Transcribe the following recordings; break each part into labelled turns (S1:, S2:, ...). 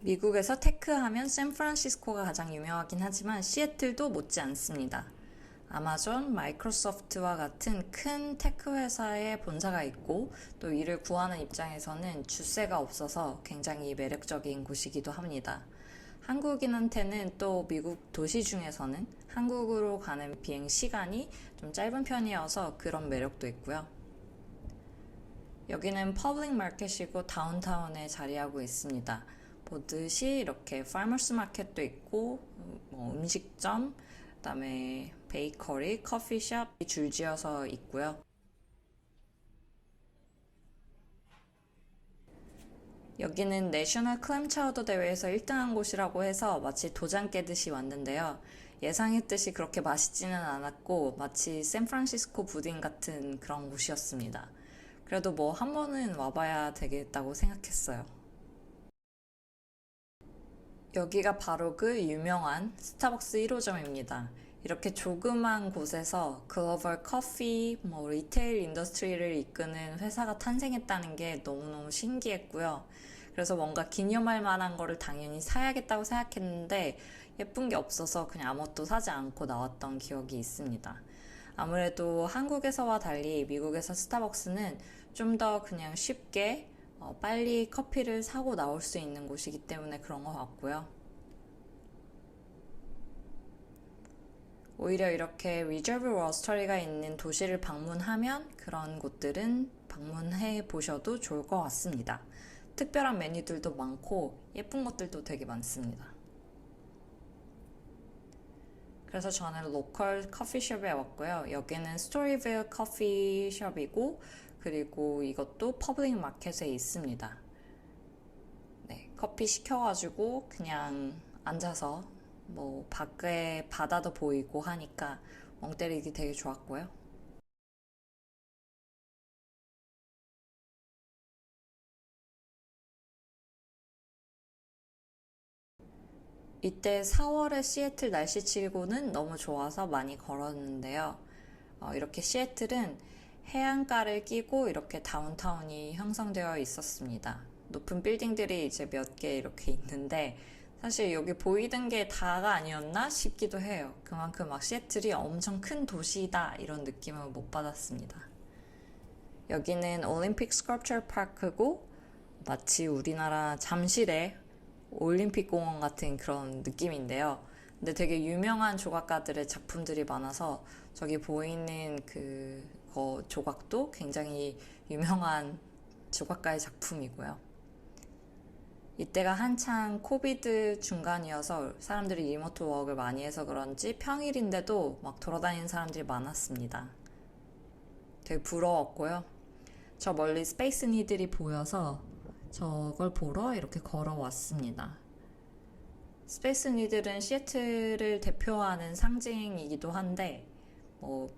S1: 미국에서 테크 하면 샌프란시스코가 가장 유명하긴 하지만 시애틀도 못지 않습니다. 아마존, 마이크로소프트와 같은 큰 테크 회사의 본사가 있고 또 이를 구하는 입장에서는 주세가 없어서 굉장히 매력적인 곳이기도 합니다. 한국인한테는 또 미국 도시 중에서는 한국으로 가는 비행 시간이 좀 짧은 편이어서 그런 매력도 있고요. 여기는 퍼블릭 마켓이고 다운타운에 자리하고 있습니다. 보듯이 이렇게 파머스 마켓도 있고 음식점, 그다음에 베이커리, 커피숍이 줄지어서 있고요. 여기는 내셔널 클램 차우더 대회에서 1등한 곳이라고 해서 마치 도장 깨듯이 왔는데요. 예상했듯이 그렇게 맛있지는 않았고 마치 샌프란시스코 부딩 같은 그런 곳이었습니다. 그래도 뭐 한 번은 와봐야 되겠다고 생각했어요. 여기가 바로 그 유명한 스타벅스 1호점입니다. 이렇게 조그만 곳에서 글로벌 커피, 리테일 인더스트리를 이끄는 회사가 탄생했다는 게 너무너무 신기했고요. 그래서 뭔가 기념할 만한 거를 당연히 사야겠다고 생각했는데 예쁜 게 없어서 그냥 아무것도 사지 않고 나왔던 기억이 있습니다. 아무래도 한국에서와 달리 미국에서 스타벅스는 좀 더 그냥 쉽게 빨리 커피를 사고 나올 수 있는 곳이기 때문에 그런 것 같고요. 오히려 이렇게 리저브 로스터리가 있는 도시를 방문하면 그런 곳들은 방문해 보셔도 좋을 것 같습니다. 특별한 메뉴들도 많고 예쁜 것들도 되게 많습니다. 그래서 저는 로컬 커피숍에 왔고요. 여기는 스토리빌 커피숍이고 그리고 이것도 퍼블릭 마켓에 있습니다. 네, 커피 시켜가지고 그냥 앉아서 밖에 바다도 보이고 하니까 멍 때리기 되게 좋았고요. 이때 4월의 시애틀 날씨치고는 너무 좋아서 많이 걸었는데요. 이렇게 시애틀은 해안가를 끼고 이렇게 다운타운이 형성되어 있었습니다. 높은 빌딩들이 이제 몇 개 이렇게 있는데 사실 여기 보이던 게 다가 아니었나 싶기도 해요. 그만큼 막 시애틀이 엄청 큰 도시다 이런 느낌을 못 받았습니다. 여기는 올림픽 스컬프처 파크고 마치 우리나라 잠실의 올림픽 공원 같은 그런 느낌인데요. 근데 되게 유명한 조각가들의 작품들이 많아서 저기 보이는 그 조각도 굉장히 유명한 조각가의 작품이고요. 이때가 한창 코비드 중간이어서 사람들이 리모트 워크를 많이 해서 그런지 평일인데도 막 돌아다니는 사람들이 많았습니다. 되게 부러웠고요. 저 멀리 스페이스 니들이 보여서 저걸 보러 이렇게 걸어왔습니다. 스페이스 니들은 시애틀을 대표하는 상징이기도 한데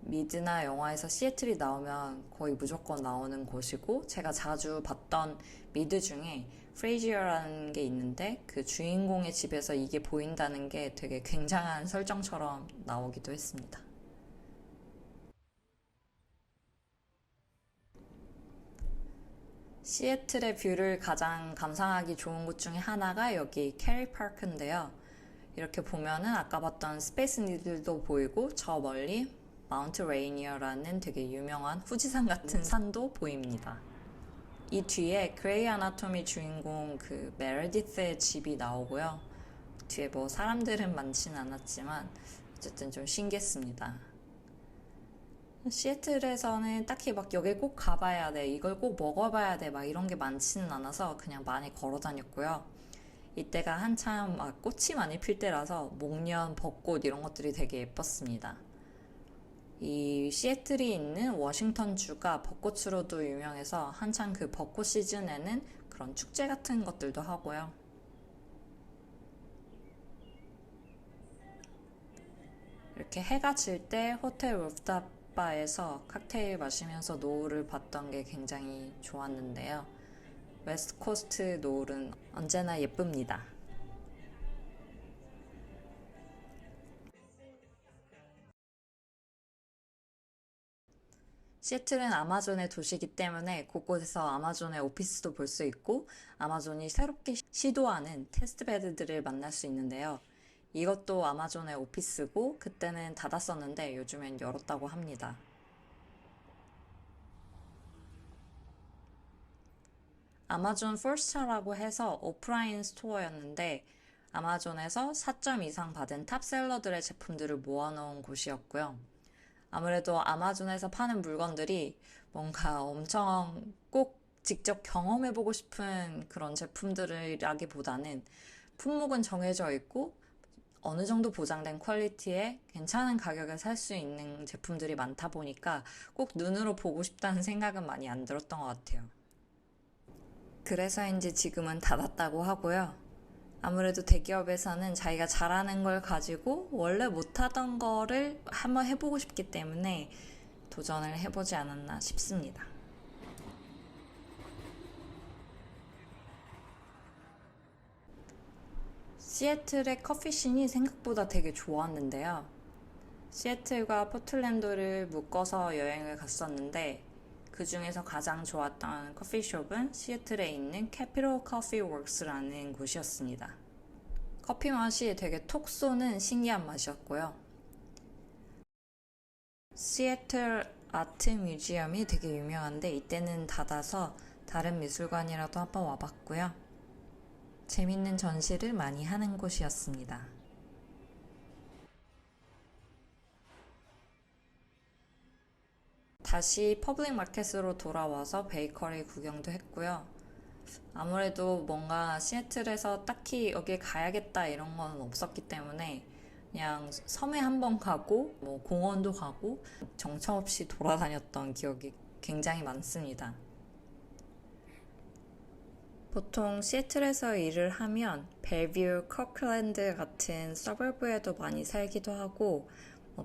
S1: 미드나 영화에서 시애틀이 나오면 거의 무조건 나오는 곳이고 제가 자주 봤던 미드 중에 프레이지어라는 게 있는데 그 주인공의 집에서 이게 보인다는 게 되게 굉장한 설정처럼 나오기도 했습니다. 시애틀의 뷰를 가장 감상하기 좋은 곳 중에 하나가 여기 캐리 파크인데요. 이렇게 보면은 아까 봤던 스페이스 니들도 보이고 저 멀리 마운트 레이니어라는 되게 유명한 후지산 같은 산도 보입니다. 이 뒤에 그레이 아나토미 주인공 그 메르디스의 집이 나오고요. 뒤에 사람들은 많진 않았지만 어쨌든 좀 신기했습니다. 시애틀에서는 딱히 막 여기 꼭 가봐야 돼, 이걸 꼭 먹어봐야 돼, 막 이런 게 많지는 않아서 그냥 많이 걸어 다녔고요. 이때가 한참 막 꽃이 많이 필 때라서 목련, 벚꽃 이런 것들이 되게 예뻤습니다. 이 시애틀이 있는 워싱턴 주가 벚꽃으로도 유명해서 한창 그 벚꽃 시즌에는 그런 축제 같은 것들도 하고요. 이렇게 해가 질 때 호텔 루프탑 바에서 칵테일 마시면서 노을을 봤던 게 굉장히 좋았는데요. 웨스트 코스트 노을은 언제나 예쁩니다. 시애틀은 아마존의 도시이기 때문에 곳곳에서 아마존의 오피스도 볼 수 있고 아마존이 새롭게 시도하는 테스트베드들을 만날 수 있는데요. 이것도 아마존의 오피스고 그때는 닫았었는데 요즘엔 열었다고 합니다. 아마존 폴스타라고 해서 오프라인 스토어였는데 아마존에서 4점 이상 받은 탑셀러들의 제품들을 모아놓은 곳이었고요. 아무래도 아마존에서 파는 물건들이 뭔가 엄청 꼭 직접 경험해보고 싶은 그런 제품들이라기보다는 품목은 정해져 있고 어느 정도 보장된 퀄리티에 괜찮은 가격에 살 수 있는 제품들이 많다 보니까 꼭 눈으로 보고 싶다는 생각은 많이 안 들었던 것 같아요. 그래서인지 지금은 닫았다고 하고요. 아무래도 대기업에서는 자기가 잘하는 걸 가지고 원래 못하던 거를 한번 해보고 싶기 때문에 도전을 해보지 않았나 싶습니다. 시애틀의 커피씬이 생각보다 되게 좋았는데요. 시애틀과 포틀랜드를 묶어서 여행을 갔었는데 그 중에서 가장 좋았던 커피숍은 시애틀에 있는 캐피털 커피 웍스라는 곳이었습니다. 커피 맛이 되게 톡 쏘는 신기한 맛이었고요. 시애틀 아트 뮤지엄이 되게 유명한데 이때는 닫아서 다른 미술관이라도 한번 와봤고요. 재밌는 전시를 많이 하는 곳이었습니다. 다시 퍼블릭 마켓으로 돌아와서 베이커리 구경도 했고요. 아무래도 뭔가 시애틀에서 딱히 여길 가야겠다 이런 건 없었기 때문에 그냥 섬에 한번 가고 뭐 공원도 가고 정처 없이 돌아다녔던 기억이 굉장히 많습니다. 보통 시애틀에서 일을 하면 벨뷰, 커클랜드 같은 서버브에도 많이 살기도 하고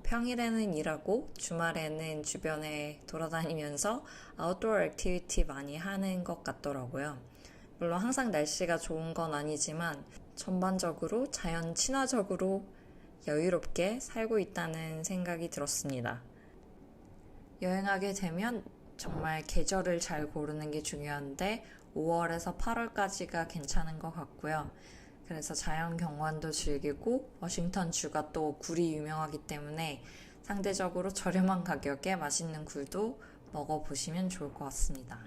S1: 평일에는 일하고 주말에는 주변에 돌아다니면서 아웃도어 액티비티 많이 하는 것 같더라고요. 물론 항상 날씨가 좋은 건 아니지만 전반적으로 자연 친화적으로 여유롭게 살고 있다는 생각이 들었습니다. 여행하게 되면 정말 계절을 잘 고르는 게 중요한데 5월에서 8월까지가 괜찮은 것 같고요. 그래서 자연 경관도 즐기고 워싱턴 주가 또 굴이 유명하기 때문에 상대적으로 저렴한 가격에 맛있는 굴도 먹어보시면 좋을 것 같습니다.